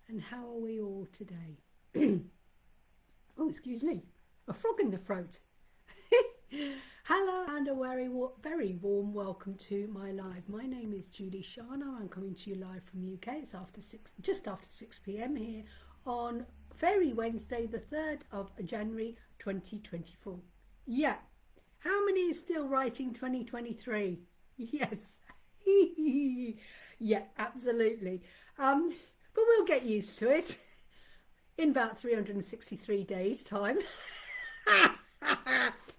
and how are we all today? Oh, excuse me, a frog in the throat. Hello and a very warm welcome to my live. My name is Julie-Sian. I'm coming to you live from the UK. It's just after 6 p.m. here on Fairy Wednesday, the 3rd of January 2024. Yeah, how many is still writing 2023? Yes. Yeah, absolutely. But we'll get used to it in about 363 days time.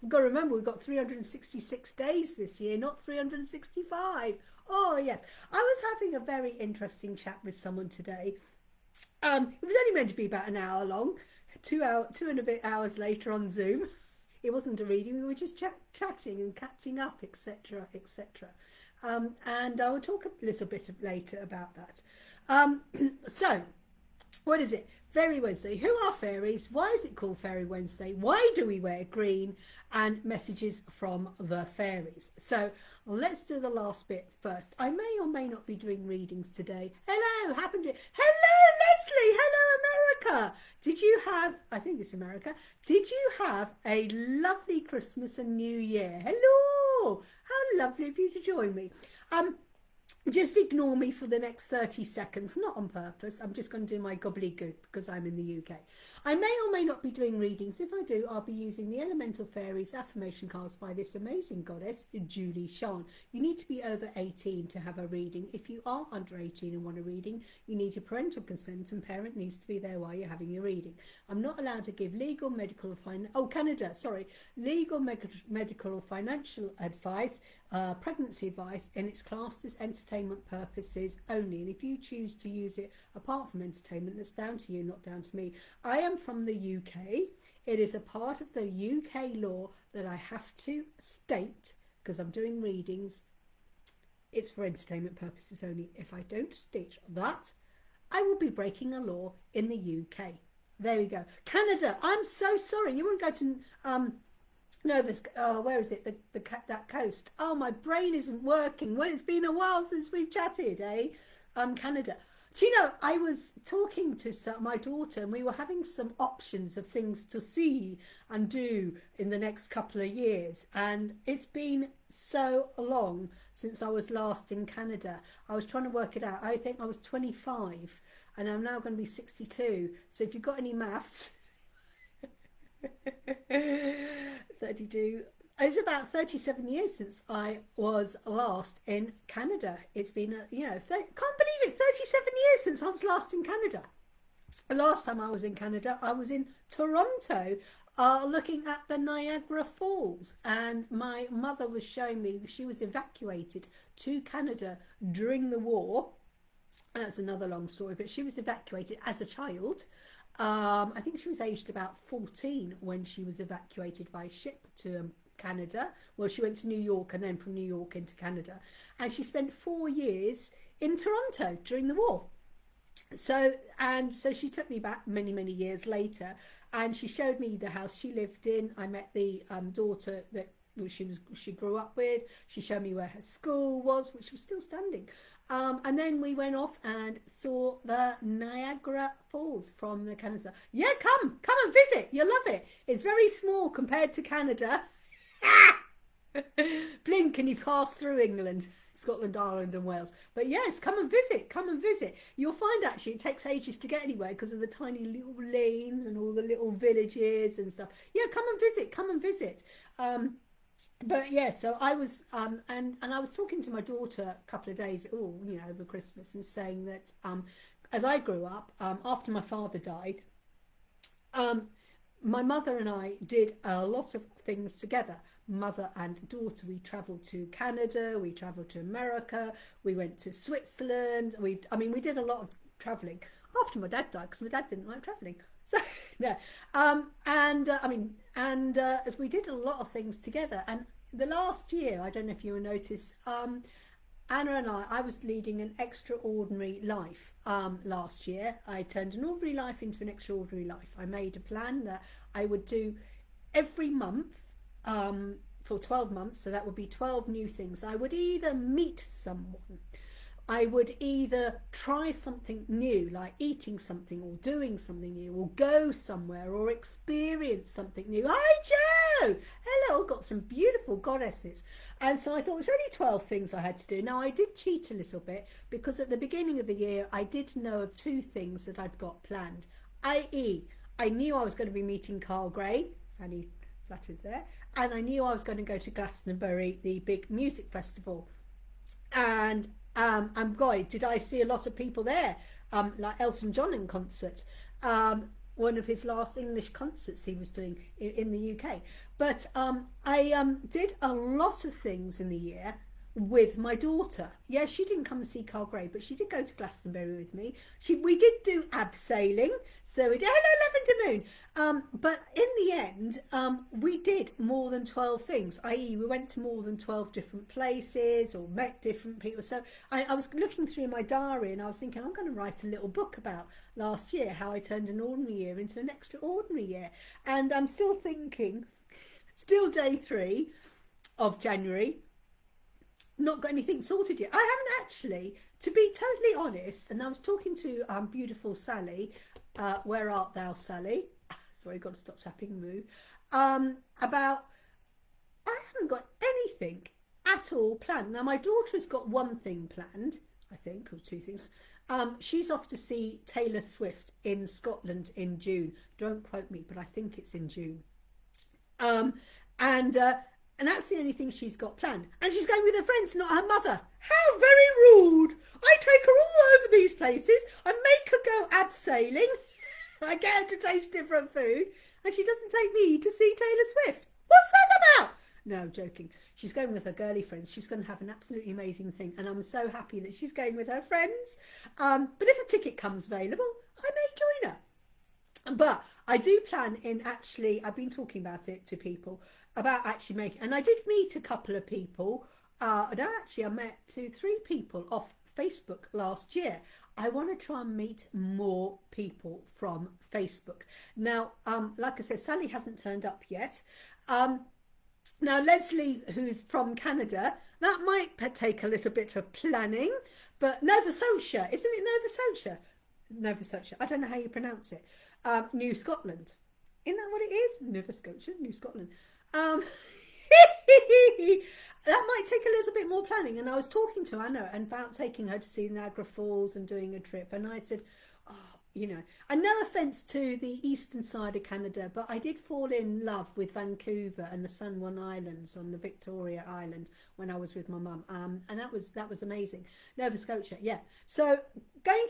We've got to remember we've got 366 days this year, not 365. Oh yes, I was having a very interesting chat with someone today. It was only meant to be about an hour long, 2 and a bit hours later on Zoom. It wasn't a reading, we were just chatting and catching up, etc, etc. And I will talk a little bit later about that. So, what is it? Fairy Wednesday. Who are fairies? Why is it called Fairy Wednesday? Why do we wear green? And messages from the fairies. So let's do the last bit first. I may or may not be doing readings today. Hello, hello Leslie, hello America. Did you have, I think it's America, did you have a lovely Christmas and New Year? Hello, how lovely of you to join me. Just ignore me for the next 30 seconds, not on purpose. I'm just going to do my gobbledygook because I'm in the UK. I may or may not be doing readings. If I do, I'll be using the Elemental Fairies affirmation cards by this amazing goddess, Julie-Sian. You need to be over 18 to have a reading. If you are under 18 and want a reading, you need your parental consent and parent needs to be there while you're having your reading. I'm not allowed to give legal, medical, or legal, medical or financial advice, pregnancy advice, and it's classed as entertainment purposes only. And if you choose to use it apart from entertainment, that's down to you, not down to me. I am from the UK. It is a part of the UK law that I have to state, because I'm doing readings, it's for entertainment purposes only. If I don't state that, I will be breaking a law in the UK. There we go. Canada, I'm so sorry. You won't go to where is it? That coast. Oh, my brain isn't working. Well, it's been a while since we've chatted, eh? Canada. Do you know, I was talking to my daughter and we were having some options of things to see and do in the next couple of years. And it's been so long since I was last in Canada. I was trying to work it out. I think I was 25 and I'm now going to be 62. So if you've got any maths... 32. It's about 37 years since I was last in Canada. It's been, can't believe it, 37 years since I was last in Canada. The last time I was in Canada, I was in Toronto, looking at the Niagara Falls. And my mother was showing me, she was evacuated to Canada during the war. That's another long story, but she was evacuated as a child. I think she was aged about 14 when she was evacuated by ship to Canada. Well, she went to New York and then from New York into Canada. And she spent 4 years in Toronto during the war. So she took me back many, many years later and she showed me the house she lived in. I met the daughter that she grew up with. She showed me where her school was, which was still standing. And then we went off and saw the Niagara Falls from the Canada. Yeah, come and visit. You'll love it. It's very small compared to Canada. Blink and you've passed through England, Scotland, Ireland and Wales. But yes, come and visit. You'll find actually it takes ages to get anywhere because of the tiny little lanes and all the little villages and stuff. Yeah, come and visit. But yeah, so I was and I was talking to my daughter a couple of days over Christmas and saying that as I grew up, after my father died, my mother and I did a lot of things together, mother and daughter. We travelled to Canada, we travelled to America, we went to Switzerland. We did a lot of travelling after my dad died because my dad didn't like travelling. So yeah, we did a lot of things together. And the last year, I don't know if you will notice, Anna and I was leading an extraordinary life last year. I turned an ordinary life into an extraordinary life. I made a plan that I would do every month for 12 months, so that would be 12 new things. I would either meet someone, I would either try something new, like eating something or doing something new, or go somewhere or experience something new. Hi, Joe! Hello, I've got some beautiful goddesses. And so I thought it was only 12 things I had to do. Now, I did cheat a little bit because at the beginning of the year, I did know of 2 things that I'd got planned, i.e., I knew I was going to be meeting Carl Gray, Fanny flutters there, and I knew I was going to go to Glastonbury, the big music festival. And boy, did I see a lot of people there, like Elton John in concert, one of his last English concerts he was doing in the UK. But I did a lot of things in the year with my daughter. Yeah, she didn't come and see Carl Gray, but she did go to Glastonbury with me. We did do abseiling, so we did, hello Lavender Moon. But in the end, we did more than 12 things, i.e. we went to more than 12 different places or met different people. So I was looking through my diary and I was thinking, I'm going to write a little book about last year, how I turned an ordinary year into an extraordinary year. And I'm still thinking, still day 3 of January, not got anything sorted yet. I haven't actually, to be totally honest, and I was talking to beautiful Sally, where art thou, Sally? Sorry, got to stop tapping Moo. About, I haven't got anything at all planned. Now, my daughter's got one thing planned, I think, or 2 things. She's off to see Taylor Swift in Scotland in June. Don't quote me, but I think it's in June. And that's the only thing she's got planned. And she's going with her friends, not her mother. How very rude. I take her all over these places. I make her go abseiling. I get her to taste different food. And she doesn't take me to see Taylor Swift. What's that about? No, joking. She's going with her girly friends. She's going to have an absolutely amazing thing. And I'm so happy that she's going with her friends. But if a ticket comes available, I may join her. But I do plan in actually, I've been talking about it to people, about actually making, and I did meet a couple of people, and actually I met 2-3 people off Facebook last year. I want to try and meet more people from Facebook. Now, like I said, Sally hasn't turned up yet. Now, Leslie, who's from Canada, that might take a little bit of planning, but Nova Scotia, isn't it Nova Scotia? Nova Scotia, I don't know how you pronounce it. New Scotland. Isn't that what it is? Nova Scotia, New Scotland. That might take a little bit more planning. And I was talking to Anna about taking her to see Niagara Falls and doing a trip. And I said, oh, you know, and no offence to the eastern side of Canada, but I did fall in love with Vancouver and the San Juan Islands on the Victoria Island when I was with my mum, and that was amazing. Nova Scotia, yeah. So going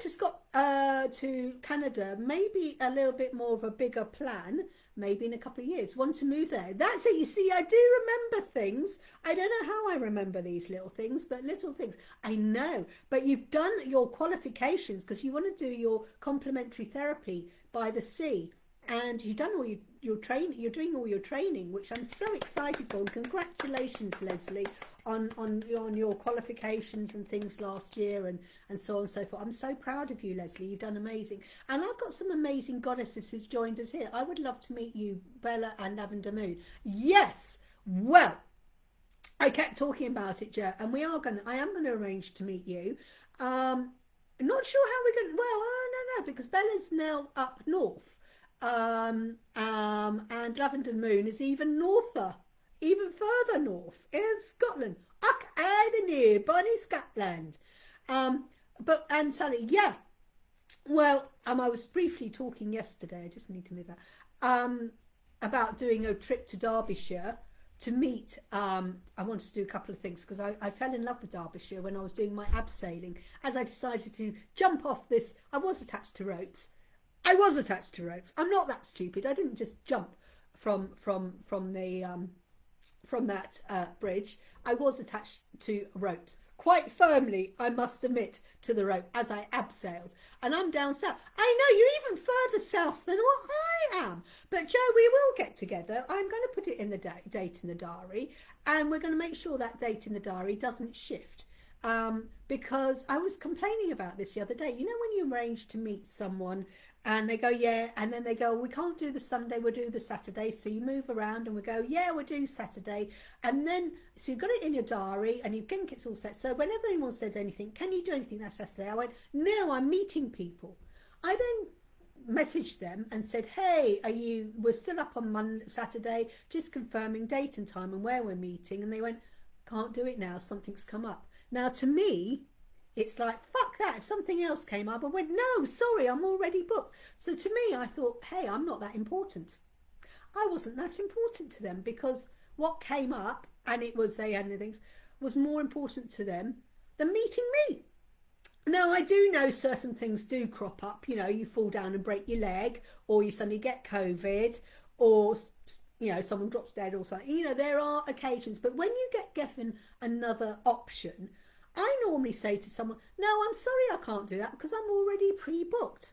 to Canada, maybe a little bit more of a bigger plan. Maybe in a couple of years, want to move there. That's it. You see, I do remember things. I don't know how I remember these little things, but little things. I know. But you've done your qualifications because you want to do your complementary therapy by the sea. And you've done all your training. You're doing all your training, which I'm so excited for. And congratulations, Leslie, on your qualifications and things last year and so on and so forth. I'm so proud of you, Leslie. You've done amazing. And I've got some amazing goddesses who've joined us here. I would love to meet you, Bella and Lavender Moon. Yes. Well, I kept talking about it, Jo, and I am going to arrange to meet you. Not sure how we're going to, well, I don't know, because Bella's now up north. And Lavender Moon is even norther, even further north in Scotland. Up the near Bonnie, Scotland. And Sally, yeah. Well, I was briefly talking yesterday. I just need to move that. About doing a trip to Derbyshire to meet. I wanted to do a couple of things because I fell in love with Derbyshire when I was doing my abseiling. As I decided to jump off this, I was attached to ropes. I'm not that stupid. I didn't just jump from that bridge. I was attached to ropes, quite firmly, I must admit, to the rope as I abseiled. And I'm down south. I know, you're even further south than what I am. But Jo, we will get together. I'm going to put it in the date in the diary, and we're going to make sure that date in the diary doesn't shift. because I was complaining about this the other day. You know, when you arrange to meet someone and they go, yeah, and then they go, we can't do the Sunday, we'll do the Saturday. So you move around and we go, yeah, we'll do Saturday. And then, so you've got it in your diary and you think it's all set. So whenever anyone said anything, can you do anything that Saturday? I went, no, I'm meeting people. I then messaged them and said, hey, we're still up on Saturday, just confirming date and time and where we're meeting. And they went, can't do it now, something's come up. Now to me, it's like, fuck that. If something else came up, I went, no, sorry, I'm already booked. So to me, I thought, hey, I'm not that important. I wasn't that important to them, because what came up, and it was they had things, was more important to them than meeting me. Now, I do know certain things do crop up. You know, you fall down and break your leg, or you suddenly get COVID, or, you know, someone drops dead or something. You know, there are occasions. But when you get given another option, I normally say to someone, no, I'm sorry, I can't do that because I'm already pre-booked.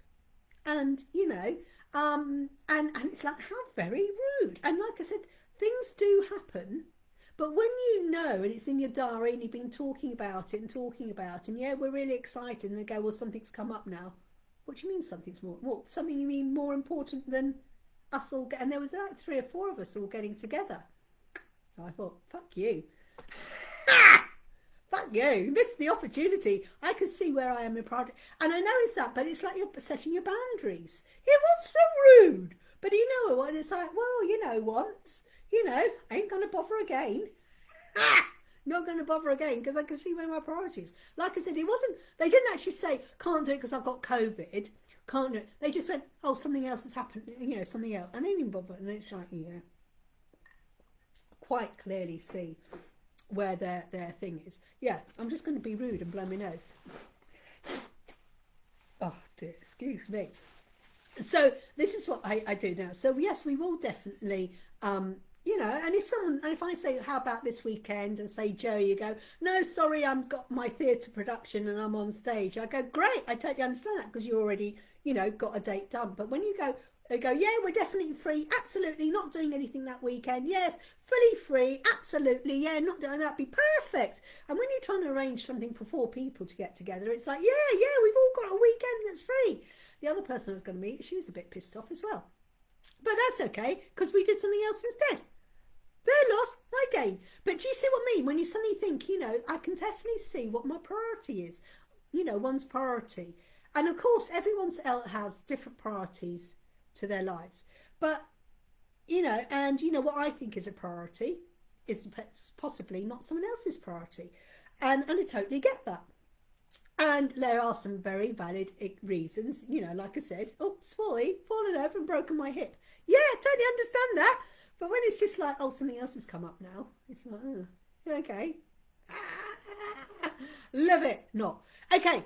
And, you know, and it's like, how very rude. And like I said, things do happen. But when you know, and it's in your diary and you've been talking about it, and yeah, we're really excited, and they go, well, something's come up now. What do you mean something's more? What, something you mean more important than us all? And there was like 3 or 4 of us all getting together. So I thought, fuck you. Fuck you missed the opportunity. I could see where I am in priority. And I know it's that, but it's like you're setting your boundaries. It was so rude. But you know what? It's like, well, you know, once, you know, I ain't going to bother again. Not going to bother again, because I can see where my priorities. Like I said, it wasn't, they didn't actually say, can't do it because I've got COVID. Can't do it. They just went, oh, something else has happened, you know, something else. And they didn't bother. And it's like, yeah, quite clearly see where their thing is. Yeah, I'm just going to be rude and blow my nose. Oh dear, excuse me. So this is what I do now. So yes, we will definitely, you know, and if I say, how about this weekend, and say, Joe, you go, no, sorry, I've got my theatre production and I'm on stage. I go, great, I totally understand that, because you already, you know, got a date done. But when you go, they go, yeah, we're definitely free, absolutely, not doing anything that weekend, yes, fully free, absolutely, yeah, not doing that, be perfect. And when you're trying to arrange something for 4 people to get together, it's like, yeah, we've all got a weekend that's free. The other person I was going to meet, she was a bit pissed off as well. But that's okay, because we did something else instead. Their loss, my gain. But do you see what I mean? When you suddenly think, you know, I can definitely see what my priority is. You know, one's priority. And of course, everyone else has different priorities to their lives. But, you know, and you know what I think is a priority is possibly not someone else's priority. And I totally get that. And there are some very valid reasons, you know, like I said, oh, sorry, fallen over and broken my hip. Yeah, totally understand that. But when it's just like, oh, something else has come up now, it's like, oh, okay. Love it. Not. Okay.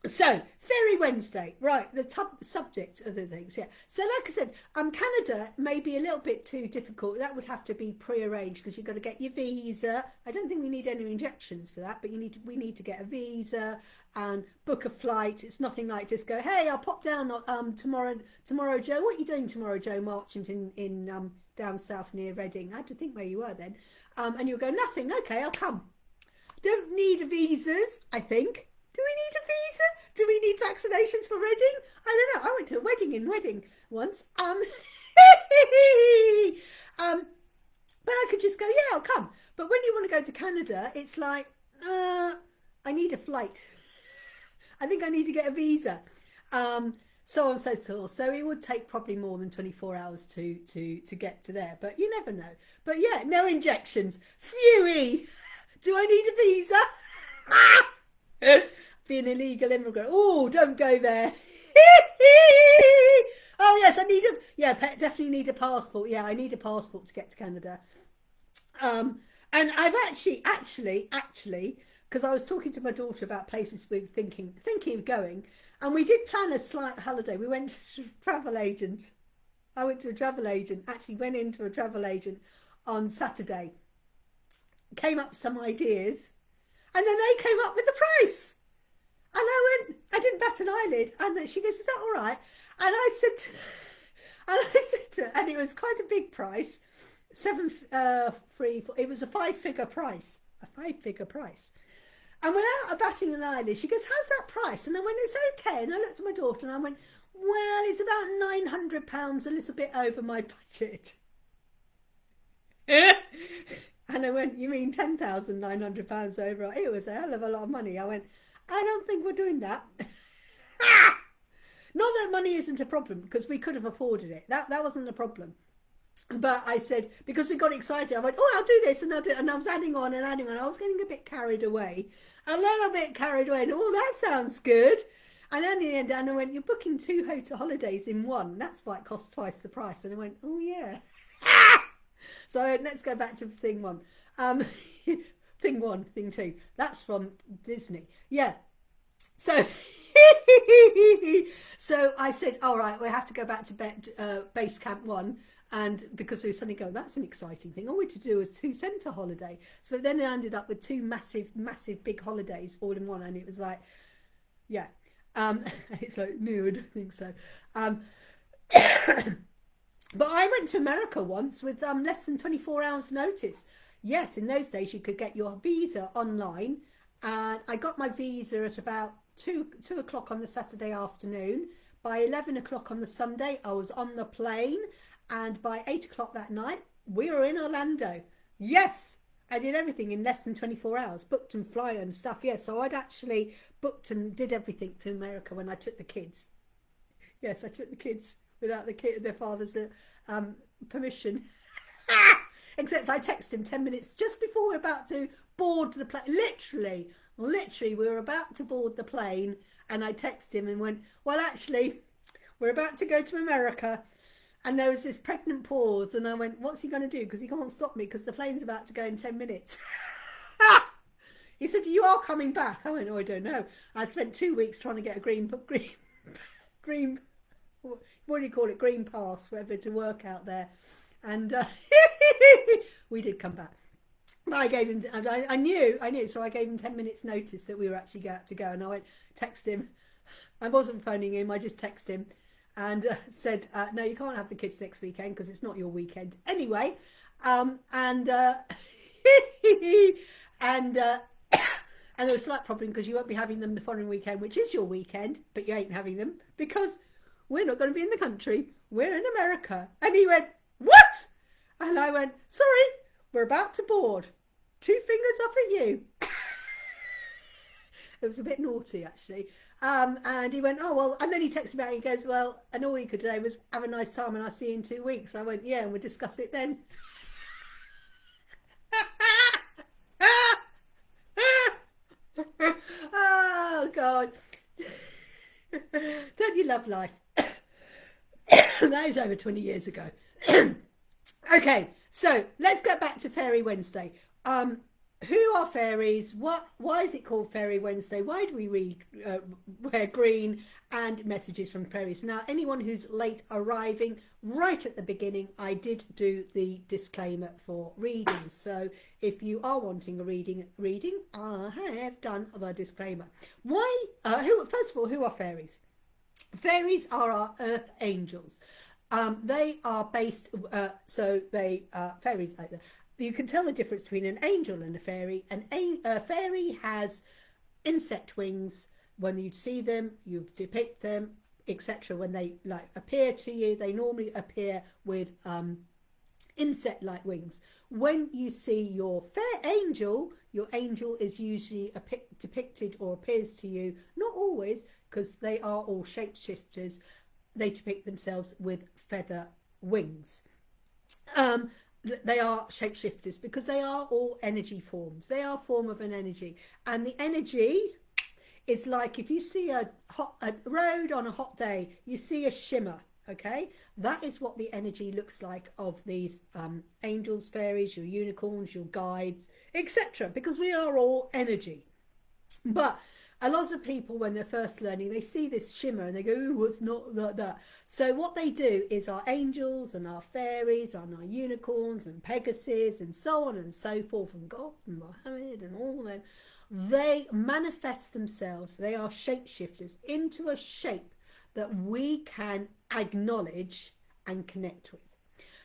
So, Fairy Wednesday, right, the subject of the things, yeah. So, like I said, Canada may be a little bit too difficult. That would have to be pre-arranged, because you've got to get your visa. I don't think we need any injections for that, but we need to get a visa and book a flight. It's nothing like just go, hey, I'll pop down tomorrow, Joe. What are you doing tomorrow, Joe? Marching in down south near Reading. I had to think where you were then. And you'll go, nothing, okay, I'll come. Don't need visas, I think. Do we need a visa? Do we need vaccinations for Reading? I don't know. I went to a wedding in Reading once. But I could just go, yeah, I'll come. But when you want to go to Canada, it's like, I need a flight. I think I need to get a visa. So on and so forth. So it would take probably more than 24 hours to get to there. But you never know. But yeah, no injections. Phewie! Do I need a visa? Be an illegal immigrant. Oh, don't go there. Oh yes, I need definitely need a passport. Yeah, I need a passport to get to Canada. And I've actually, because I was talking to my daughter about places we're thinking of going, and we did plan a slight holiday. We went to a travel agent. I went to a travel agent. Actually, went into a travel agent on Saturday. Came up with some ideas, and then they came up with the price. And I didn't bat an eyelid. And she goes, is that all right? And I said to her, and it was quite a big price, 7, 3, 4, it was a 5-figure price, And without batting an eyelid, she goes, how's that price? And I went, it's okay. And I looked at my daughter and I went, well, it's about £900, a little bit over my budget. And I went, you mean £10,900 over? It was a hell of a lot of money. I went, I don't think we're doing that. Not that money isn't a problem, because we could have afforded it. That wasn't a problem. But I said, because we got excited, I went, oh, I'll do this, and I'll do it. And I was adding on and adding on. I was getting a bit carried away. A little bit carried away. And, oh, that sounds good. And then in the end, Anna went, you're booking 2 hotel holidays in one. That's why it costs twice the price. And I went, oh, yeah. So let's go back to thing one. Thing one, thing two. That's from Disney. Yeah. So, so I said, all right, we have to go back to base camp one. And because we suddenly go, that's an exciting thing. All we had to do was 2 centre holiday. So then I ended up with 2 massive big holidays all in one. And it was like, yeah. It's like, no, I don't think so. But I went to America once with less than 24 hours notice. Yes, in those days you could get your visa online, and I got my visa at about 2 o'clock on the Saturday afternoon. By 11 o'clock on the Sunday I was on the plane, and by 8 o'clock that night we were in Orlando. Yes, I did everything in less than 24 hours, booked and fly and stuff. Yes, so I'd actually booked and did everything to America when I took the kids. Yes, I took the kids without their father's permission. Except I texted him 10 minutes just before we were about to board the plane. Literally, we were about to board the plane, and I texted him and went, well, actually, we're about to go to America. And there was this pregnant pause, and I went, what's he going to do? Because he can't stop me, because the plane's about to go in 10 minutes. He said, you are coming back. I went, oh, I don't know. I spent 2 weeks trying to get a green what do you call it, green pass, whatever, to work out there. And we did come back. I gave him, I knew, so I gave him 10 minutes notice that we were actually about to go. And I went, text him. I wasn't phoning him, I just texted him and said, no, you can't have the kids next weekend because it's not your weekend anyway. And there was a slight problem because you won't be having them the following weekend, which is your weekend, but you ain't having them because we're not going to be in the country. We're in America. And he went, what? And I went, sorry, we're about to board. 2 fingers up at you. It was a bit naughty, actually. And he went, oh, well, and then he texted me out and he goes, well, and all he could say was, have a nice time and I'll see you in 2 weeks. I went, yeah, and we'll discuss it then. Oh, God. Don't you love life? That is over 20 years ago. Okay, so let's go back to Fairy Wednesday. Who are fairies? Why is it called Fairy Wednesday? Why do we wear green and messages from fairies? Now, anyone who's late arriving, right at the beginning, I did do the disclaimer for readings. So if you are wanting a reading, I have done the disclaimer. Why? First of all, who are fairies? Fairies are our earth angels. They are based, fairies like that. You can tell the difference between an angel and a fairy. A fairy has insect wings. When you see them, you depict them, etc. When they appear to you, they normally appear with insect-like wings. When you see your angel is usually depicted or appears to you, not always, because they are all shapeshifters. They depict themselves with feather wings. They are shapeshifters because they are all energy forms. They are a form of an energy, and the energy is like if you see a road on a hot day, you see a shimmer. Okay, that is what the energy looks like of these angels, fairies, your unicorns, your guides, etc. Because we are all energy. But a lot of people, when they're first learning, they see this shimmer and they go, "Ooh, what's not like that?" So what they do is our angels and our fairies and our unicorns and Pegasus and so on and so forth, and God and Muhammad and all them, they manifest themselves, they are shapeshifters, into a shape that we can acknowledge and connect with.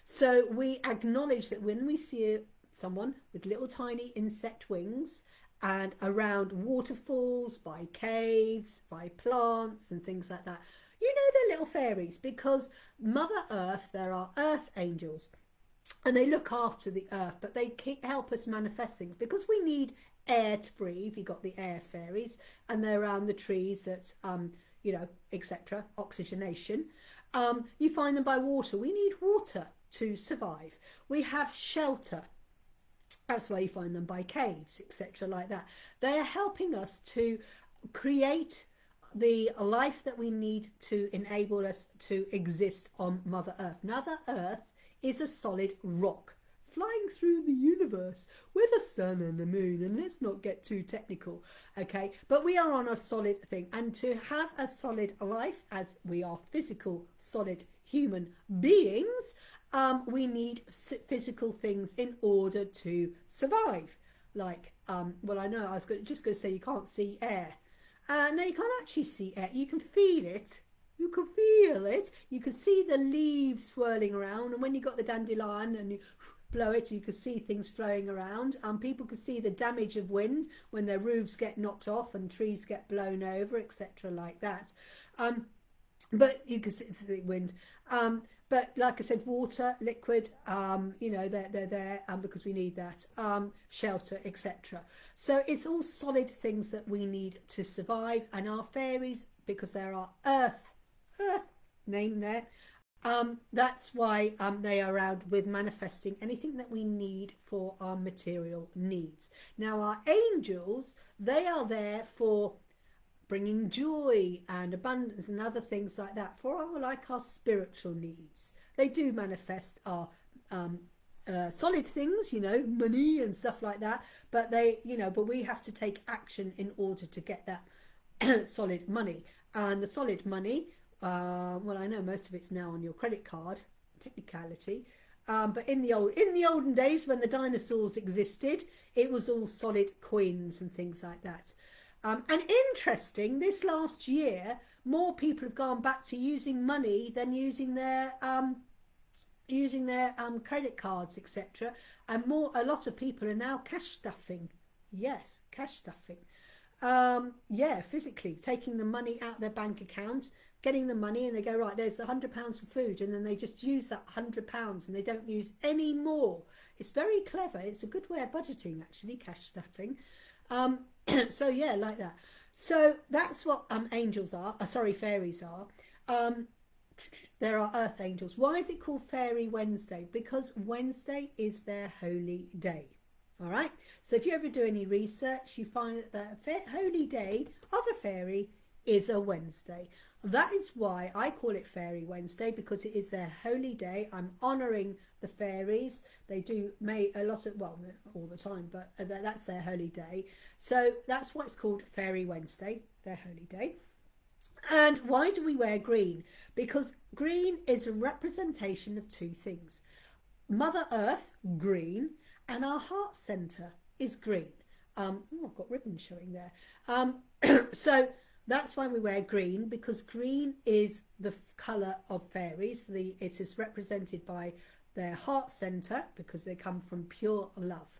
So we acknowledge that when we see someone with little tiny insect wings, and around waterfalls, by caves, by plants and things like that. You know they're little fairies because Mother Earth, there are earth angels, and they look after the earth, but they help us manifest things because we need air to breathe. You've got the air fairies, and they're around the trees that you know, etc., oxygenation. You find them by water. We need water to survive. We have shelter. That's why you find them by caves, etc., like that. They are helping us to create the life that we need to enable us to exist on Mother Earth. Mother Earth is a solid rock flying through the universe with a sun and a moon, and let's not get too technical, okay, but we are on a solid thing, and to have a solid life, as we are physical solid human beings, we need physical things in order to survive, like well, I know I was just going to say you can't see air. No, you can't actually see air. You can feel it. You can feel it. You can see the leaves swirling around, and when you got the dandelion and you blow it, you can see things flowing around. People can see the damage of wind when their roofs get knocked off and trees get blown over, etc., like that. But you can see the wind. But like I said, water, liquid, you know, they're there because we need that, shelter, etc. So it's all solid things that we need to survive. And our fairies, because there are earth name there, that's why they are around with manifesting anything that we need for our material needs. Now our angels, they are there for bringing joy and abundance and other things like that for our spiritual needs. They do manifest our solid things, you know, money and stuff like that, but they, you know, but we have to take action in order to get that solid money. And the solid money, well, I know most of it's now on your credit card, technicality, but in the olden days when the dinosaurs existed, it was all solid coins and things like that. And interesting, this last year, more people have gone back to using money than using their credit cards, etc. And a lot of people are now cash stuffing. Yes, cash stuffing. Yeah, physically taking the money out their bank account, getting the money, and they go, right, there's £100 for food, and then they just use that £100 and they don't use any more. It's very clever. It's a good way of budgeting, actually, cash stuffing. So yeah, like that. So that's what angels are, fairies are. There are earth angels. Why is it called Fairy Wednesday? Because Wednesday is their holy day. All right, so if you ever do any research, you find that the holy day of a fairy is a Wednesday. That is why I call it Fairy Wednesday, because it is their holy day. I'm honouring the fairies. They do a lot of, well, all the time, but that's their holy day. So that's why it's called Fairy Wednesday, their holy day. And why do we wear green? Because green is a representation of two things. Mother Earth, green, and our heart centre is green. Oh, I've got ribbons showing there. So that's why we wear green, because green is the colour of fairies. It is represented by their heart centre, because they come from pure love.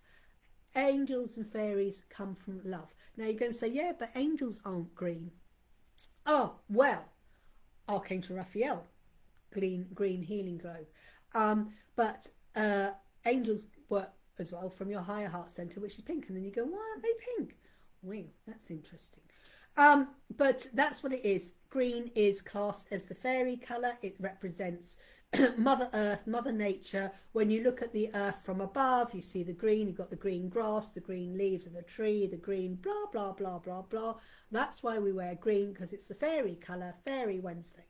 Angels and fairies come from love. Now you're going to say, yeah, but angels aren't green. Oh, well, Archangel Raphael, green healing globe. But angels work as well from your higher heart centre, which is pink. And then you go, why aren't they pink? Wow, that's interesting. But that's what it is. Green is classed as the fairy colour. It represents Mother Earth, Mother Nature. When you look at the earth from above, you see the green. You've got the green grass, the green leaves of a tree, the green blah, blah, blah, blah, blah. That's why we wear green, because it's the fairy colour, Fairy Wednesday.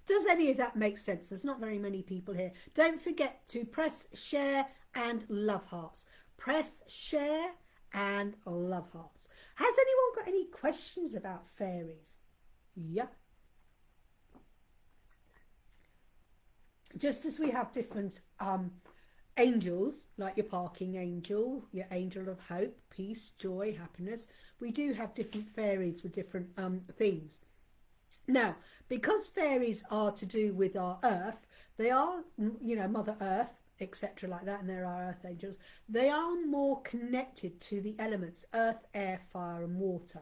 Does any of that make sense? There's not very many people here. Don't forget to press share and love hearts. Press share and love hearts. Has anyone got any questions about fairies? Yeah. Just as we have different angels, like your parking angel, your angel of hope, peace, joy, happiness, we do have different fairies with different themes. Now, because fairies are to do with our earth, they are, you know, Mother Earth etc. like that, and there are earth angels. They are more connected to the elements earth, air, fire and water.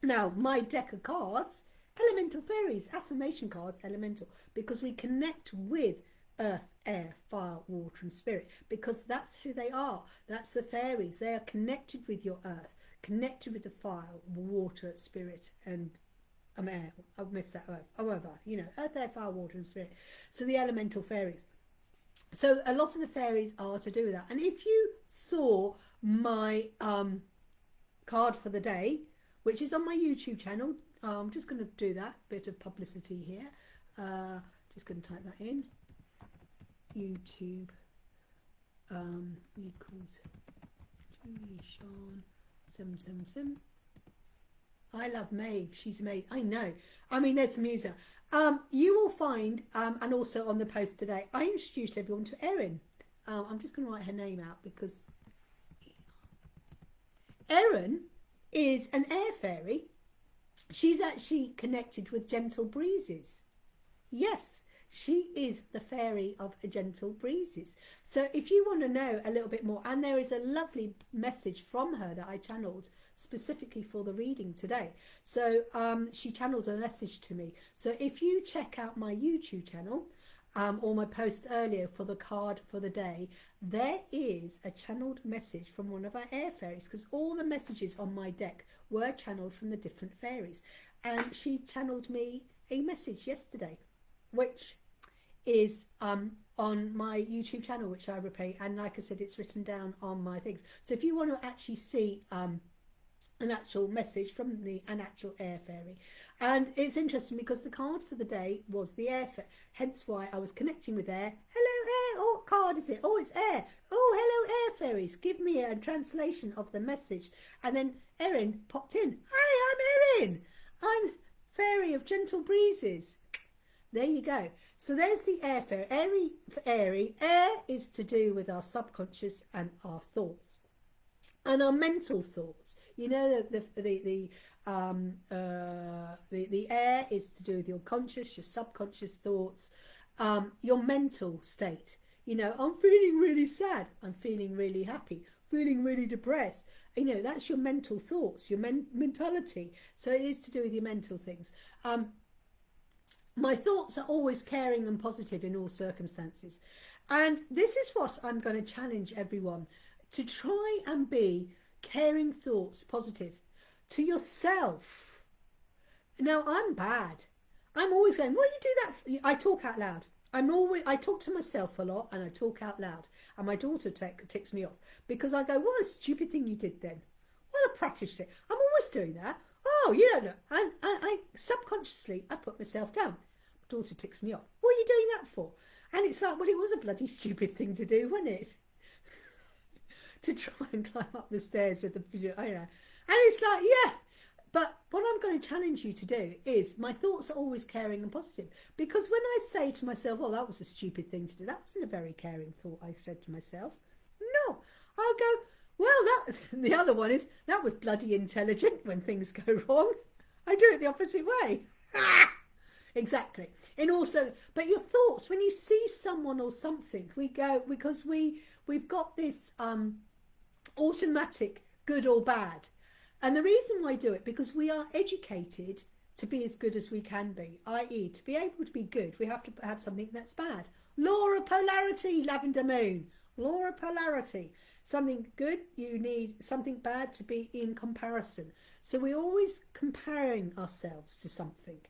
Now my deck of cards, elemental fairies, affirmation cards, elemental, because we connect with earth, air, fire, water and spirit, because that's who they are. That's the fairies. They are connected with your earth, connected with the fire, water, spirit and air. I've missed that word. However, you know, earth, air, fire, water and spirit. So the elemental fairies. So a lot of the fairies are to do with that. And if you saw my card for the day, which is on my YouTube channel, I'm just going to do that bit of publicity here. Just going to type that in. YouTube equals Julie-Sian 777. I love Maeve. She's amazing. I know. I mean, there's some music. You will find, and also on the post today, I introduced everyone to Erin. I'm just going to write her name out because Erin is an air fairy. She's actually connected with gentle breezes. Yes, she is the fairy of gentle breezes. So if you want to know a little bit more, and there is a lovely message from her that I channeled specifically for the reading today. So she channeled a message to me. So if you check out my YouTube channel or my post earlier for the card for the day, there is a channeled message from one of our air fairies, because all the messages on my deck were channeled from the different fairies. And she channeled me a message yesterday, which is on my YouTube channel, which I replay, and like I said, it's written down on my things. So if you want to actually see an actual message from an actual air fairy, and it's interesting because the card for the day was the air fairy, hence why I was connecting with air. Hello air. Oh, what card is it? Oh, it's air. Oh, hello air fairies, give me a translation of the message. And then Erin popped in. Hi, I'm Erin. I'm fairy of gentle breezes. There you go. So there's the air fairy. Airy. Air is to do with our subconscious and our thoughts and our mental thoughts. You know, the air is to do with your conscious, your subconscious thoughts, your mental state. You know, I'm feeling really sad. I'm feeling really happy. Feeling really depressed. You know, that's your mental thoughts, your mentality. So it is to do with your mental things. My thoughts are always caring and positive in all circumstances. And this is what I'm going to challenge everyone to try and be caring thoughts, positive to yourself. Now, I'm bad. I'm always going, why do you do that for? I talk out loud. I talk to myself a lot and I talk out loud. And my daughter ticks me off because I go, what a stupid thing you did then. What a practice thing. I'm always doing that. Oh, you don't know. I subconsciously, I put myself down. My daughter ticks me off. What are you doing that for? And it's like, well, it was a bloody stupid thing to do, wasn't it? To try and climb up the stairs with the, you know. And it's like, yeah. But what I'm going to challenge you to do is, my thoughts are always caring and positive. Because when I say to myself, oh, that was a stupid thing to do, that wasn't a very caring thought, I said to myself. No. I'll go, well, that. The other one is, that was bloody intelligent when things go wrong. I do it the opposite way. Exactly. And also, but your thoughts, when you see someone or something, we go, because we've got this automatic good or bad. And the reason why I do it, because we are educated to be as good as we can be, i.e. to be able to be good, we have to have something that's bad. Law of polarity, Lavender Moon. Law of polarity. Something good, you need something bad to be in comparison. So we're always comparing ourselves to something.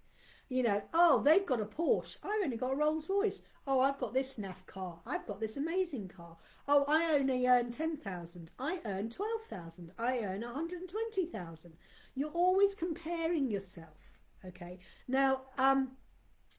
You know, oh, they've got a Porsche. I've only got a Rolls Royce. Oh, I've got this naff car. I've got this amazing car. Oh, I only earn 10,000. I earn 12,000. I earn 120,000. You're always comparing yourself. Okay. Now,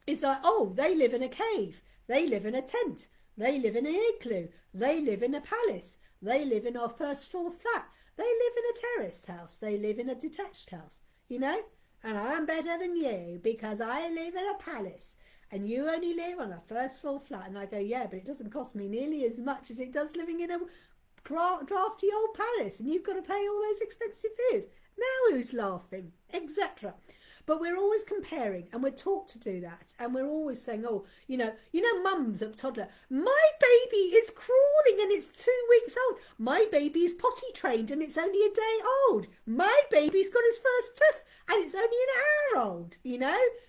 it's like, oh, they live in a cave. They live in a tent. They live in an igloo. They live in a palace. They live in our first floor flat. They live in a terraced house. They live in a detached house. You know? And I'm better than you because I live in a palace and you only live on a first floor flat. And I go, yeah, but it doesn't cost me nearly as much as it does living in a drafty old palace, and you've got to pay all those expensive fees. Now who's laughing? Etc. But we're always comparing, and we're taught to do that, and we're always saying, oh, mums at toddler, my baby is crawling and it's 2 weeks old. My baby is potty trained and it's only a day old. My baby's got his first tooth and it's only an hour old.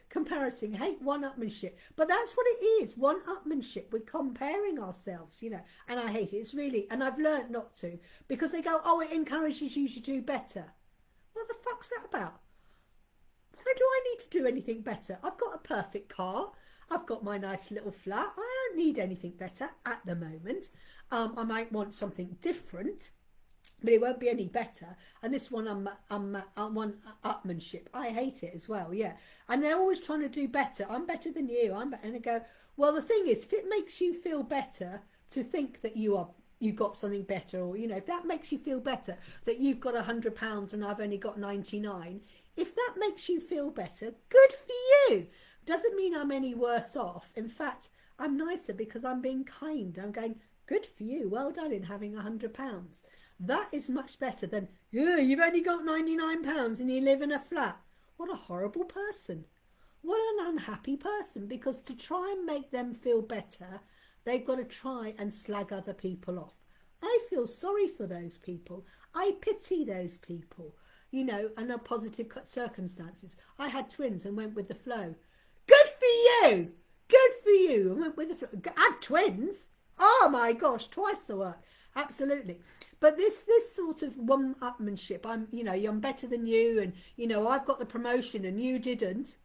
Comparison, hate one-upmanship, but that's what it is, one-upmanship. We're comparing ourselves, and I hate it. It's really, and I've learned not to, because they go, oh, it encourages you to do better. What the fuck's that about? Why do I need to do anything better? I've got a perfect car. I've got my nice little flat. I don't need anything better at the moment. I might want something different, but it won't be any better. And this one, one-upmanship, I hate it as well, yeah. And they're always trying to do better. I'm better than you. And I go, well, the thing is, if it makes you feel better to think that you got something better, or, if that makes you feel better that you've got £100 and I've only got 99, if that makes you feel better, good for you. Doesn't mean I'm any worse off. In fact, I'm nicer because I'm being kind. I'm going, good for you. Well done in having £100. That is much better than, you've only got £99 and you live in a flat. What a horrible person. What an unhappy person. Because to try and make them feel better, they've got to try and slag other people off. I feel sorry for those people. I pity those people, under positive circumstances. I had twins and went with the flow. Good for you. Good for you. I went with the flow. I had twins. Oh my gosh, twice the work. Absolutely. But this sort of one-upmanship, I'm better than you, and I've got the promotion and you didn't.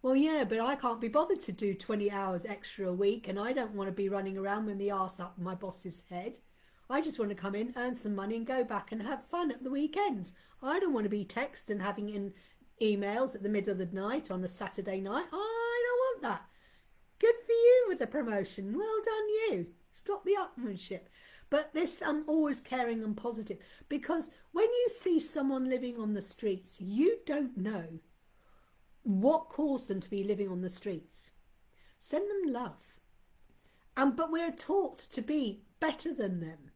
Well, yeah, but I can't be bothered to do 20 hours extra a week, and I don't want to be running around with my arse up my boss's head. I just want to come in, earn some money and go back and have fun at the weekends. I don't want to be texting and having in emails at the middle of the night on a Saturday night. I don't want that. Good for you with the promotion. Well done you. Stop the upmanship. But this, I'm always caring and positive, because when you see someone living on the streets, you don't know what caused them to be living on the streets. Send them love. But we're taught to be better than them.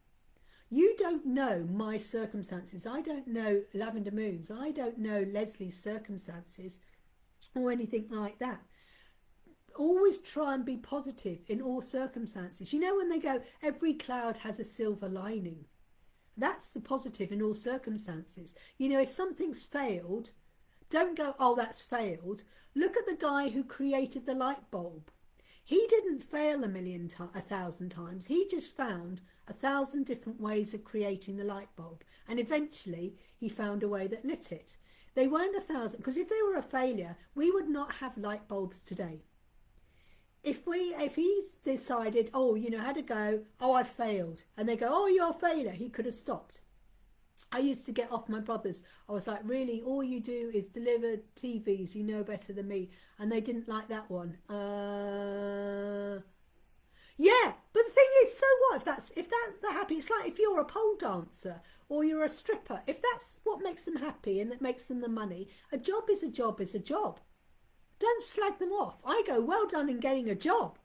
You don't know my circumstances. I don't know Lavender Moon's. I don't know Leslie's circumstances or anything like that. Always try and be positive in all circumstances. When they go, every cloud has a silver lining. That's the positive in all circumstances. If something's failed, don't go, oh, that's failed. Look at the guy who created the light bulb. He didn't fail 1,000 times. He just found 1,000 different ways of creating the light bulb. And eventually he found a way that lit it. They weren't 1,000, because if they were a failure, we would not have light bulbs today. If he decided, had a go, I failed, and they go, oh, you're a failure, he could have stopped. I used to get off my brothers. I was like, really, all you do is deliver TVs, you know better than me. And they didn't like that one. Yeah, but the thing is, so what? If they're happy, it's like if you're a pole dancer or you're a stripper. If that's what makes them happy and that makes them the money, a job is a job is a job. Don't slag them off. I go, well done in getting a job.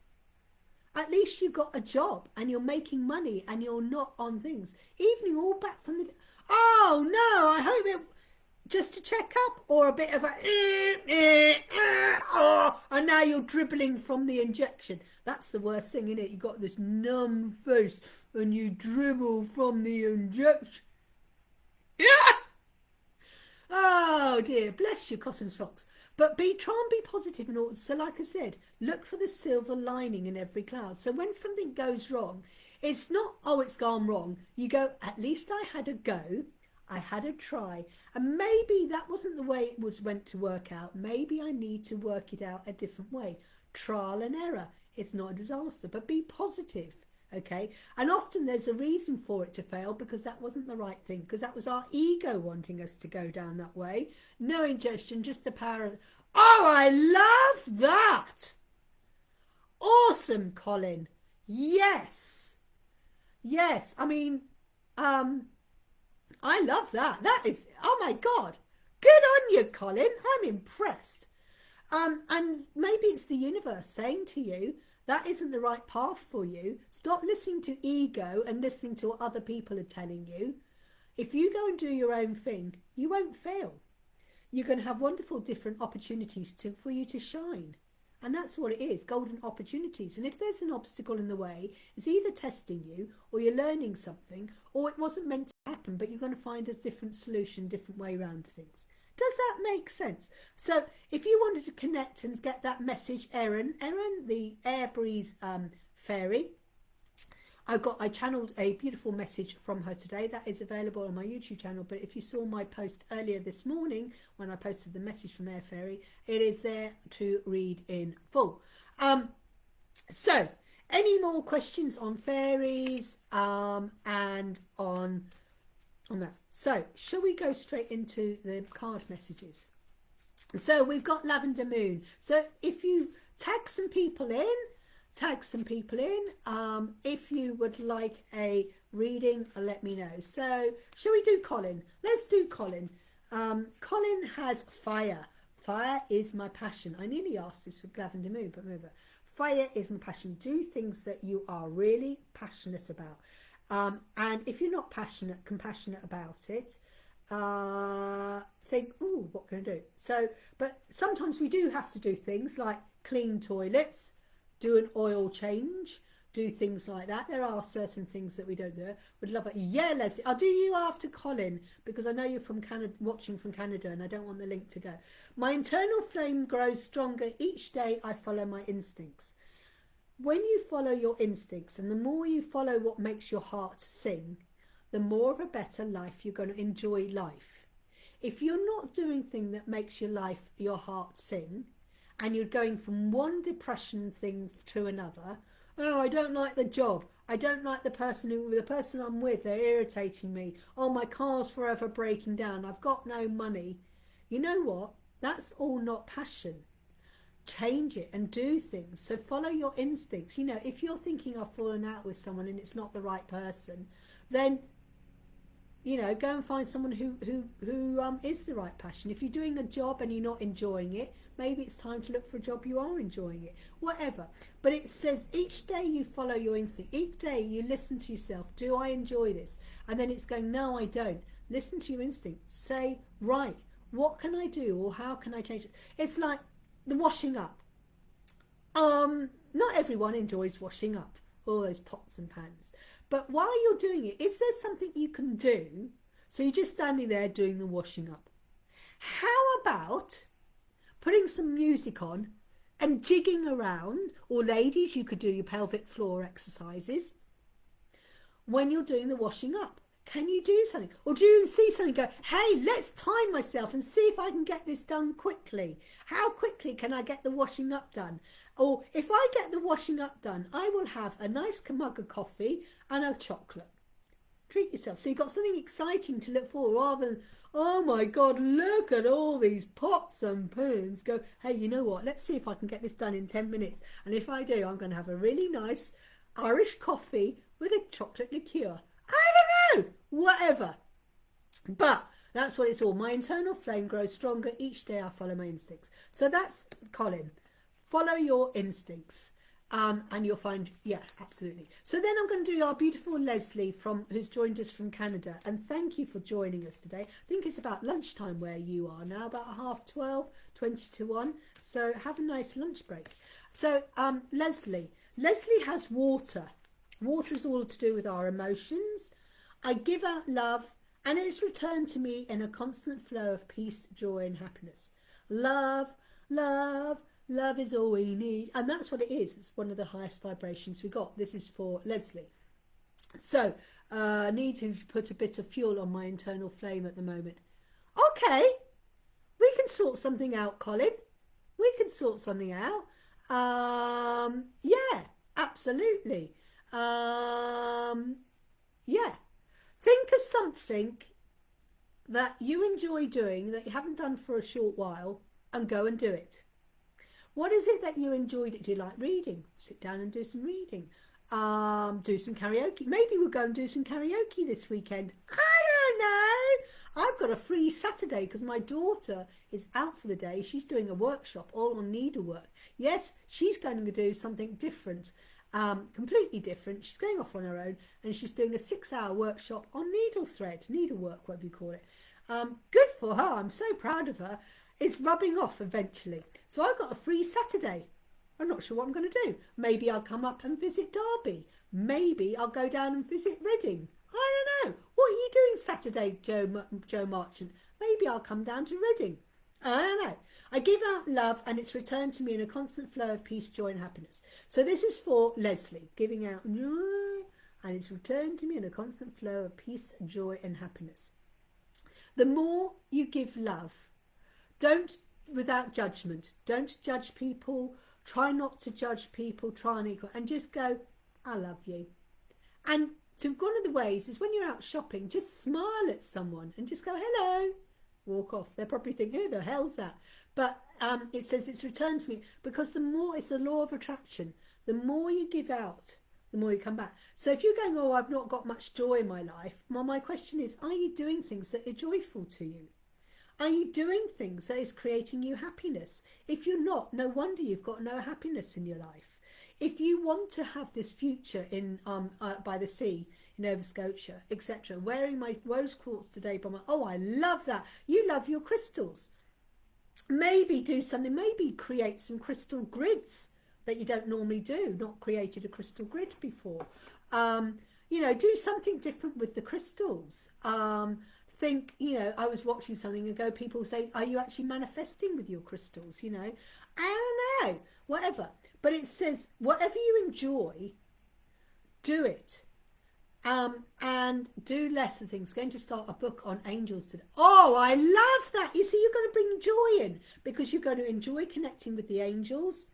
At least you got a job and you're making money and you're not on things. Even you're all back from the... Oh, no, I hope it... Just to check up, or a bit of a... and now you're dribbling from the injection. That's the worst thing, isn't it? You've got this numb face and you dribble from the injection. Yeah! Oh, dear. Bless your cotton socks. But try and be positive in order. So like I said, look for the silver lining in every cloud. So when something goes wrong, it's not, oh, it's gone wrong. You go, at least I had a go. I had a try. And maybe that wasn't the way it was meant to work out. Maybe I need to work it out a different way. Trial and error. It's not a disaster, but be positive. Okay, and often there's a reason for it to fail, because that wasn't the right thing, because that was our ego wanting us to go down that way. No ingestion, just the power of... Oh, I love that! Awesome, Colin. Yes. Yes, I mean, I love that. That is, oh my God. Good on you, Colin. I'm impressed. And maybe it's the universe saying to you, that isn't the right path for you. Stop listening to ego and listening to what other people are telling you. If you go and do your own thing, you won't fail. you're going to have wonderful different opportunities for you to shine. And that's what it is, golden opportunities. And if there's an obstacle in the way, it's either testing you, or you're learning something, or it wasn't meant to happen, but you're going to find a different solution, different way around things. Does that make sense? So if you wanted to connect and get that message, Erin, the air breeze fairy, I channeled a beautiful message from her today that is available on my YouTube channel. But if you saw my post earlier this morning when I posted the message from Air Fairy, it is there to read in full. So any more questions on fairies and on that? So shall we go straight into the card messages? So we've got Lavender Moon. So if you tag some people in, if you would like a reading, let me know. So shall we do Colin? Let's do Colin. Colin has fire. Fire is my passion. I nearly asked this for Lavender Moon, but remember, fire is my passion. Do things that you are really passionate about. And if you're not compassionate about it, think, oh, what can I do? So, but sometimes we do have to do things like clean toilets, do an oil change, do things like that. There are certain things that we don't do. Would love it. Yeah, Leslie, I'll do you after Colin, because I know you're from Canada, watching from Canada, and I don't want the link to go. My internal flame grows stronger each day I follow my instincts. When you follow your instincts, and the more you follow what makes your heart sing, the more of a better life you're going to enjoy life. If you're not doing things that makes your heart sing, and you're going from one depression thing to another, oh, I don't like the job, I don't like the person I'm with, they're irritating me, oh, my car's forever breaking down, I've got no money. You know what? That's all not passion. Change it and do things. So follow your instincts. You know, if you're thinking I've fallen out with someone and it's not the right person, then, you know, go and find someone who is the right passion. If you're doing a job and you're not enjoying it, maybe it's time to look for a job you are enjoying it. Whatever. But it says each day you follow your instinct. Each day you listen to yourself. Do I enjoy this? And then it's going, no, I don't. Listen to your instinct. Say, right, what can I do, or how can I change it? It's like the washing up. Not everyone enjoys washing up, all those pots and pans. But while you're doing it, is there something you can do? So you're just standing there doing the washing up. How about putting some music on and jigging around? Or ladies, you could do your pelvic floor exercises when you're doing the washing up. Can you do something? Or do you see something, go, hey, let's time myself and see if I can get this done quickly. How quickly can I get the washing up done? Or if I get the washing up done, I will have a nice mug of coffee and a chocolate. Treat yourself. So you've got something exciting to look for, rather than, oh my God, look at all these pots and pans. Go, hey, you know what? Let's see if I can get this done in 10 minutes. And if I do, I'm going to have a really nice Irish coffee with a chocolate liqueur. I don't know, whatever. But that's what it's all. My internal flame grows stronger each day I follow my instincts. So that's Colin. Follow your instincts. And you'll find, yeah, absolutely. So then I'm going to do our beautiful Leslie, who's joined us from Canada. And thank you for joining us today. I think it's about lunchtime where you are now, about 12:30, 20 to 1. So have a nice lunch break. So Leslie has water. Water is all to do with our emotions. I give out love, and it is returned to me in a constant flow of peace, joy, and happiness. Love, love, love is all we need. And that's what it is. It's one of the highest vibrations we got. This is for Leslie. So, need to put a bit of fuel on my internal flame at the moment. Okay, we can sort something out, Colin. We can sort something out. Yeah, absolutely. Yeah, think of something that you enjoy doing that you haven't done for a short while, and go and do it. What is it that you enjoy? Do you like reading? Sit down and do some reading. Do some karaoke. Maybe we'll go and do some karaoke this weekend. I don't know. I've got a free Saturday because my daughter is out for the day. She's doing a workshop all on needlework. Yes, she's going to do something different. Completely different. She's going off on her own, and she's doing a 6-hour workshop on needlework, whatever you call it. Good for her. I'm so proud of her. It's rubbing off eventually. So I've got a free Saturday. I'm not sure what I'm going to do. Maybe I'll come up and visit Derby. Maybe I'll go down and visit Reading. I don't know. What are you doing Saturday, Joe Marchant? Maybe I'll come down to Reading. I don't know. I give out love and it's returned to me in a constant flow of peace, joy and happiness. So this is for Leslie, giving out joy and it's returned to me in a constant flow of peace, joy and happiness. The more you give love, don't, without judgment, don't judge people, try not to judge people, try and equal, and just go, I love you. And so one of the ways is when you're out shopping, just smile at someone and just go, hello, walk off. They'll probably think, who the hell's that? But it says it's returned to me, because the more, it's the law of attraction. The more you give out, the more you come back. So if you're going, oh, I've not got much joy in my life, well, my question is, are you doing things that are joyful to you? Are you doing things that is creating you happiness? If you're not, no wonder you've got no happiness in your life. If you want to have this future in by the sea, in Nova Scotia, etc., wearing my rose quartz today, oh, I love that. You love your crystals. Maybe do something, maybe create some crystal grids that you don't normally do, not created a crystal grid before. You know, do something different with the crystals. Think, you know, I was watching something ago, people say, are you actually manifesting with your crystals? You know, I don't know, whatever. But it says, whatever you enjoy, do it. And do less of things. Going to start a book on angels today. Oh, I love that. You see, you're going to bring joy in because you're going to enjoy connecting with the angels.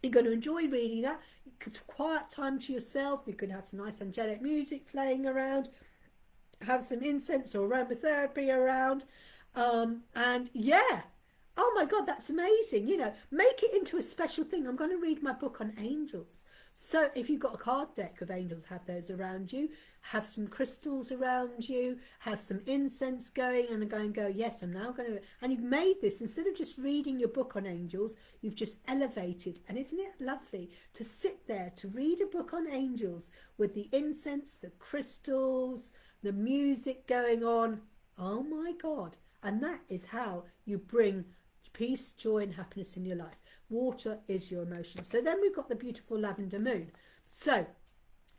You're going to enjoy reading that. It's quiet time to yourself. You can have some nice angelic music playing around. Have some incense or aromatherapy around. And yeah. Oh my God, that's amazing. You know, make it into a special thing. I'm going to read my book on angels. So if you've got a card deck of angels, have those around you. Have some crystals around you. Have some incense going and go, yes, I'm now going to... And you've made this, instead of just reading your book on angels, you've just elevated. And isn't it lovely to sit there to read a book on angels with the incense, the crystals, the music going on? Oh my God. And that is how you bring peace, joy and happiness in your life. Water is your emotion. So then we've got the beautiful lavender moon. So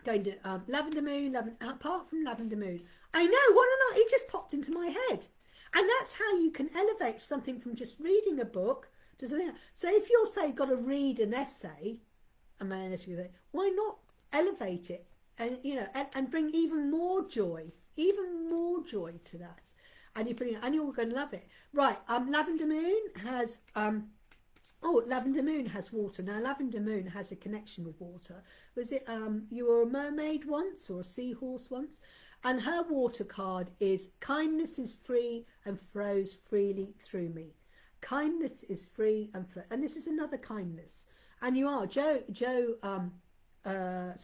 going to lavender moon, apart from lavender moon, I know, what an it just popped into my head. And that's how you can elevate something from just reading a book to something else. So if you're, say, got to read an essay, why not elevate it and, you know, and bring even more joy to that. And you're going to love it. Right, lavender moon has lavender moon has water. Now lavender moon has a connection with water. Was it you were a mermaid once or a seahorse once? And her water card is kindness is free and flows freely through me. Kindness is free and flow. And this is another kindness. And you are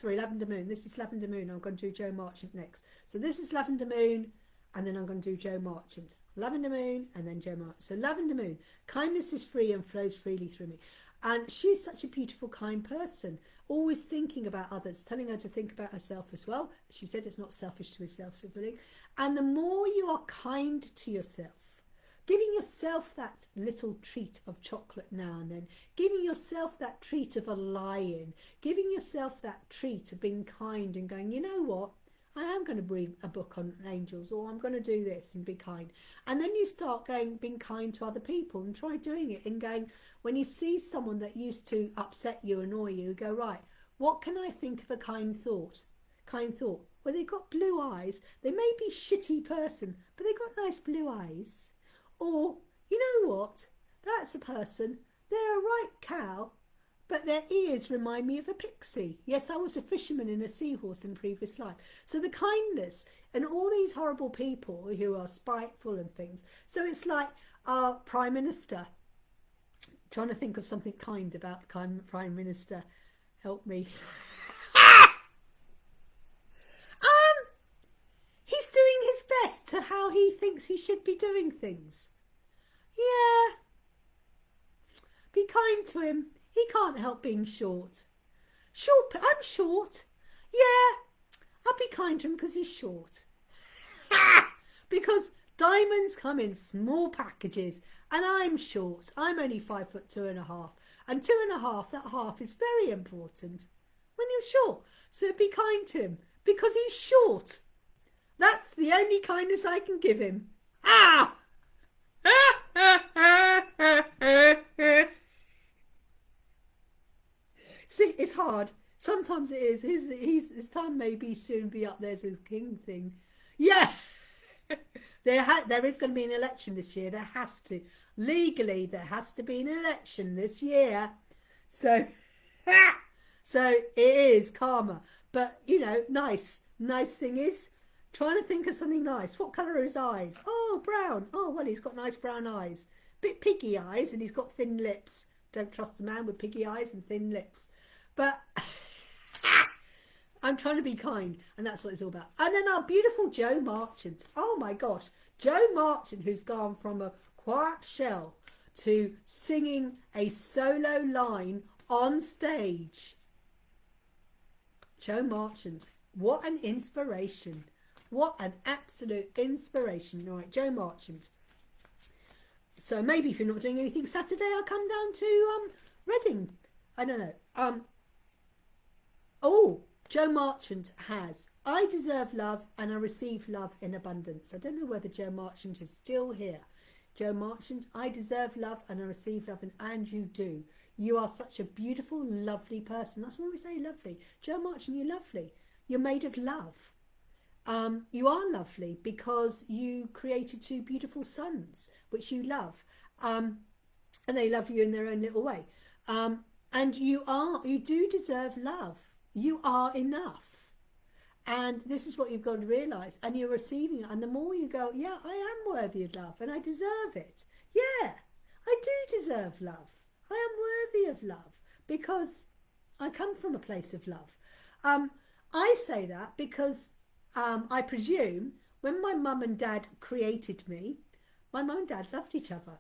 lavender moon. This is lavender moon. I'm going to do Joe Marchant next. So this is lavender moon. And then I'm going to do Joe Marchant. Lavender moon and then Joe Marchant. So lavender moon. Kindness is free and flows freely through me. And she's such a beautiful, kind person. Always thinking about others. Telling her to think about herself as well. She said it's not selfish to be self-fulfilling. And the more you are kind to yourself, giving yourself that little treat of chocolate now and then, giving yourself that treat of a lie-in, giving yourself that treat of being kind and going, you know what? I am going to read a book on angels, or I'm going to do this and be kind. And then you start being kind to other people and try doing it and going, when you see someone that used to upset you, annoy you, go, right, what can I think of a kind thought? Kind thought. Well, they've got blue eyes. They may be a shitty person, but they've got nice blue eyes. Or, you know what? That's a person. They're a right cow, but their ears remind me of a pixie. Yes, I was a fisherman in a seahorse in previous life. So the kindness and all these horrible people who are spiteful and things. So it's like our Prime Minister. Trying to think of something kind about the Prime Minister. Help me. He's doing his best to how he thinks he should be doing things. Yeah. Be kind to him. He can't help being short. I'm short. Yeah, I'll be kind to him because he's short. Because Diamonds come in small packages, and I'm short. I'm only 5'2.5", and 2.5, that half is very important when you're short. So be kind to him because he's short. That's the only kindness I can give him. Ah! See, it's hard. Sometimes it is. His time may be soon be up there as a king thing. Yeah. There is going to be an election this year. There has to. Legally, there has to be an election this year. So, so it is karma. But, you know, nice thing is, trying to think of something nice. What colour are his eyes? Oh, brown. Oh, well, he's got nice brown eyes. Bit piggy eyes, and he's got thin lips. Don't trust the man with piggy eyes and thin lips. But I'm trying to be kind, and that's what it's all about. And then our beautiful Joe Marchant. Oh my gosh, Joe Marchant, who's gone from a quiet shell to singing a solo line on stage. Joe Marchant, what an inspiration. What an absolute inspiration. All right, Joe Marchant. So maybe if you're not doing anything Saturday, I'll come down to Reading. I don't know. Oh, Joe Marchant has I deserve love and I receive love in abundance. I don't know whether Joe Marchant is still here. Joe Marchant, I deserve love and I receive love, and you do. You are such a beautiful, lovely person. That's why we say lovely. Joe Marchant, you're lovely. You're made of love. You are lovely because you created two beautiful sons, which you love. And they love you in their own little way. And you do deserve love. You are enough. And this is what you've got to realise. And you're receiving it. And the more you go, yeah, I am worthy of love and I deserve it. Yeah, I do deserve love. I am worthy of love because I come from a place of love. I say that because I presume when my mum and dad created me, my mum and dad loved each other.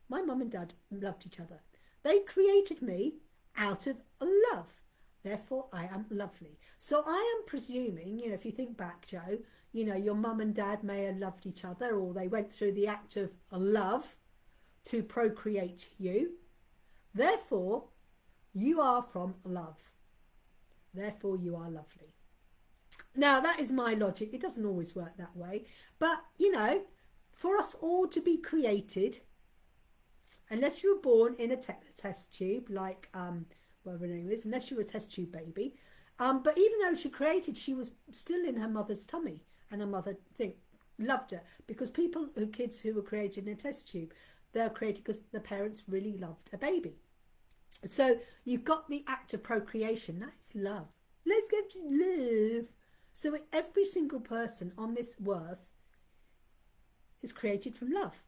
My mum and dad loved each other. They created me out of love. Therefore, I am lovely. So I am presuming, you know, if you think back, Joe, you know, your mum and dad may have loved each other, or they went through the act of love to procreate you. Therefore, you are from love. Therefore, you are lovely. Now, that is my logic. It doesn't always work that way. But, you know, for us all to be created, unless you were born in a test tube, like whatever her name is, unless you were a test tube baby. But even though she created, she was still in her mother's tummy, and her mother loved her, because kids who were created in a test tube, they're created because the parents really loved a baby. So you've got the act of procreation. That's love. Let's get to love. So every single person on this earth is created from love.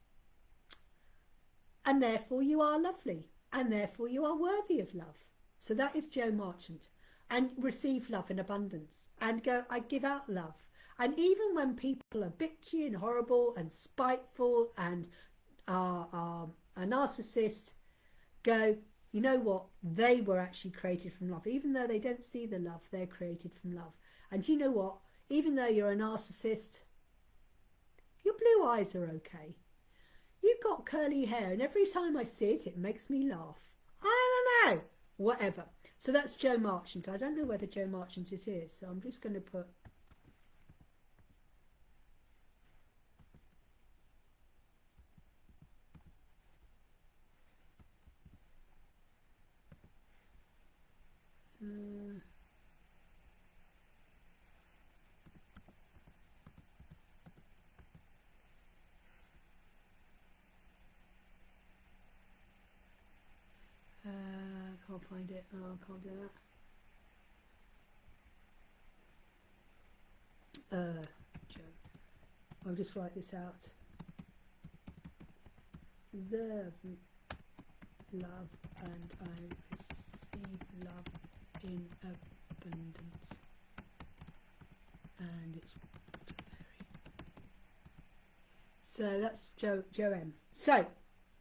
And therefore you are lovely. And therefore you are worthy of love. So that is Joe Marchant. And receive love in abundance. And go, I give out love. And even when people are bitchy and horrible and spiteful and are a narcissist, go, you know what? They were actually created from love. Even though they don't see the love, they're created from love. And you know what? Even though you're a narcissist, your blue eyes are okay. You've got curly hair, and every time I see it, it makes me laugh. I don't know. Whatever. So that's Joe Marchant. I don't know whether Joe Marchant is here, so I'm just going to put... can't find it. Oh, I can't do that. Joe. I'll just write this out. Deserve love and I receive love in abundance. And it's so that's Joe M. So I'm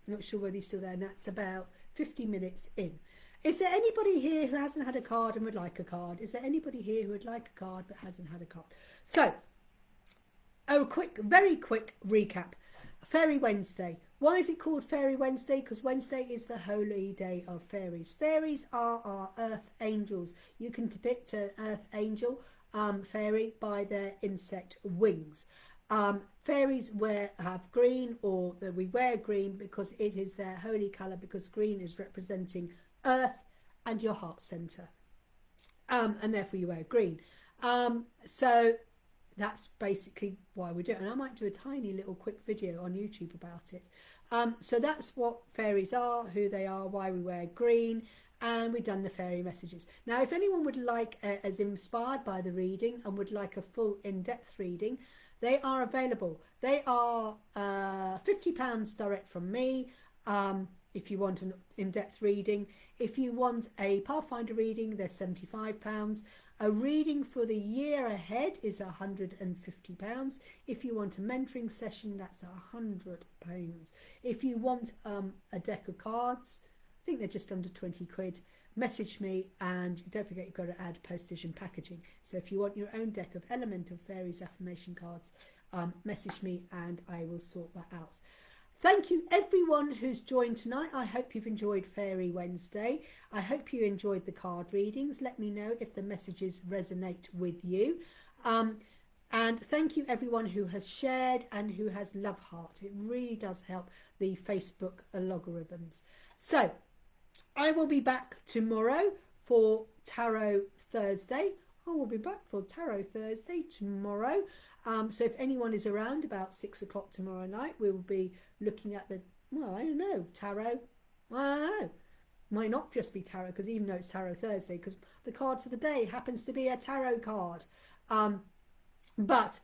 not sure whether he's still there, and that's about 50 minutes in. Is there anybody here who hasn't had a card and would like a card? Is there anybody here who would like a card but hasn't had a card? So Oh, very quick recap. Fairy Wednesday. Why is it called Fairy Wednesday? Because Wednesday is the holy day of fairies. Fairies are our earth angels. You can depict an earth angel, fairy, by their insect wings. Fairies have green, or we wear green because it is their holy colour, because green is representing earth and your heart centre. And therefore you wear green. So that's basically why we do it, and I might do a tiny little quick video on YouTube about it. So that's what fairies are, who they are, why we wear green, and we've done the fairy messages. Now, if anyone would like, as inspired by the reading and would like a full in-depth reading, they are available. They are £50 direct from me. If you want an in-depth reading. If you want a Pathfinder reading, they're £75. A reading for the year ahead is £150. If you want a mentoring session, that's £100. If you want a deck of cards, I think they're just under 20 quid. Message me, and don't forget you've got to add postage and packaging. So if you want your own deck of Elemental Fairies affirmation cards, message me and I will sort that out. Thank you everyone who's joined tonight. I hope you've enjoyed Fairy Wednesday. I hope you enjoyed the card readings. Let me know if the messages resonate with you. And thank you everyone who has shared and who has love heart. It really does help the Facebook logarithms. So I will be back tomorrow for Tarot Thursday. I will be back for Tarot Thursday tomorrow. So if anyone is around about 6 o'clock tomorrow night, we will be looking at the, well, I don't know, tarot. I don't know. Might not just be tarot, because even though it's Tarot Thursday, because the card for the day happens to be a tarot card. But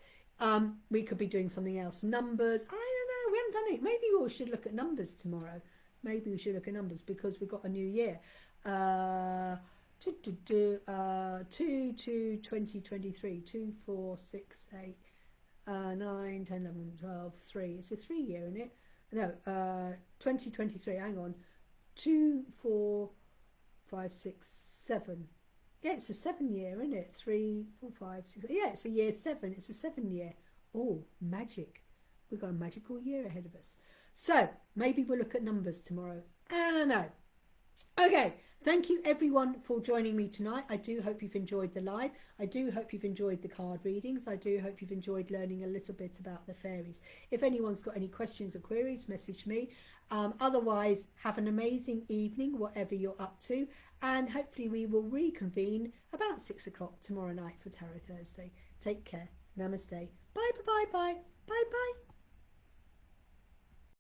we could be doing something else. Numbers. I don't know. We haven't done it. Maybe we should look at numbers tomorrow. Maybe we should look at numbers because we've got a new year. 2 to 2023. 2, 4, 6, 8. 9, 10, 11, 12, 3. It's a 3 year, isn't it? No, 2023. Hang on. 2, 4, 5, 6, 7. Yeah, it's a 7 year, isn't it? 3, 4, 5, 6. Yeah, it's a year 7. It's a 7 year. Oh, magic. We've got a magical year ahead of us. So maybe we'll look at numbers tomorrow. I don't know. Okay. Thank you everyone for joining me tonight. I do hope you've enjoyed the live. I do hope you've enjoyed the card readings. I do hope you've enjoyed learning a little bit about the fairies. If anyone's got any questions or queries, message me. Otherwise, have an amazing evening, whatever you're up to. And hopefully we will reconvene about 6 o'clock tomorrow night for Tarot Thursday. Take care. Namaste. Bye, bye, bye, bye, bye, bye.